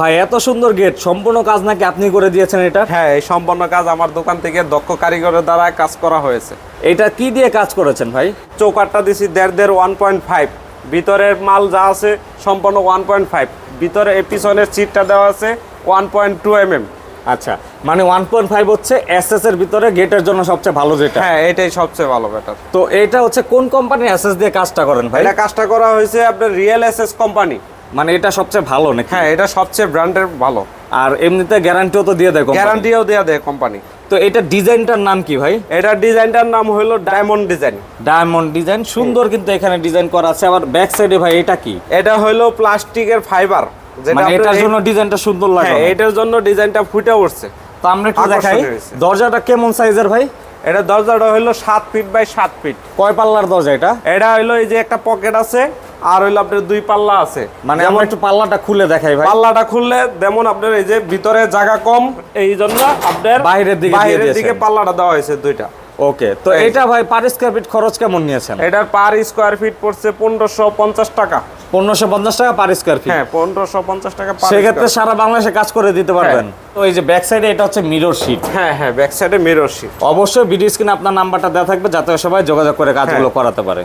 ভাই এত সুন্দর গেট, সম্পূর্ণ কাজ নাকি আপনি করে দিয়েছেন এটা? হ্যাঁ, এই সম্পূর্ণ কাজ আমার দোকান থেকে দক্ষ কারিগরের দ্বারা কাজ করা হয়েছে। এটা কি দিয়ে কাজ করেছেন ভাই? চৌকাটটা দিছি 1.5 1.5, ভিতরের মাল যা আছে সম্পূর্ণ 1.5, ভিতরে এই পিছনের সিটটা দেওয়া আছে 1.2 mm। আচ্ছা, মানে 1.5 হচ্ছে এসএস এর ভিতরে গেটের জন্য সবচেয়ে ভালো যেটা। হ্যাঁ, এটাই সবচেয়ে ভালো বেটার। তো এটা হচ্ছে কোন কোম্পানির এসএস দিয়ে কাজটা করেন ভাই? এটা কাজটা করা হয়েছে আপনার রিয়েল এসএস কোম্পানি। মানে এটা সবচেয়ে ভালো নাকি? হ্যাঁ, এটা সবচেয়ে ব্র্যান্ডের ভালো। আর এমনিতে গ্যারান্টিও তো দিয়ে দেয় কোম্পানি? গ্যারান্টিও দেয়া দেয় কোম্পানি। তো এটা ডিজাইনটার নাম কি ভাই? এটা ডিজাইনটার নাম হলো ডায়মন্ড ডিজাইন। ডায়মন্ড ডিজাইন, সুন্দর কিন্তু এখানে ডিজাইন করা আছে। আবার ব্যাক সাইডে ভাই এটা কি? এটা হলো প্লাস্টিকের ফাইবার, মানে এটার জন্য ডিজাইনটা সুন্দর লাগে। হ্যাঁ, এটার জন্য ডিজাইনটা ফুটে উঠছে। তো আমরা একটু দেখাই আকর্ষণীয় হয়েছে। দরজাটা কেমন সাইজের ভাই? এটা দরজাটা হলো 7 ফিট বাই 7 ফিট। কয় পাল্লার দরজা এটা? এটা হলো এই যে একটা পকেট আছে, আর হইলো আপনার 2 পাল্লা আছে। মানে আমরা একটু পাল্লাটা খুলে দেখাই ভাই। পাল্লাটা খুললে যেমন আপনার এই যে ভিতরে জায়গা কম, এই জন্য আপনার বাইরের দিকে পাল্লাটা দেওয়া হয়েছে 2টা। ওকে, তো এটা ভাই পার স্কয়ার ফিট খরচ কেমন নিয়েছেন? এটার পার স্কয়ার ফিট পড়ছে 1550 টাকা। 1550 টাকা পার স্কয়ার ফিট? হ্যাঁ, 1550 টাকা পার। সেক্ষেত্রে সারা বাংলাদেশে কাজ করে দিতে পারবেন। তো এই যে ব্যাক সাইডে এটা হচ্ছে মিরর শিট। হ্যাঁ হ্যাঁ, ব্যাক সাইডে মিরর শিট। অবশ্যই ভিডিও স্ক্রিনে আপনার নাম্বারটা দেওয়া থাকবে, যাতে সবাই যোগাযোগ করে কাজগুলো করাতে পারে।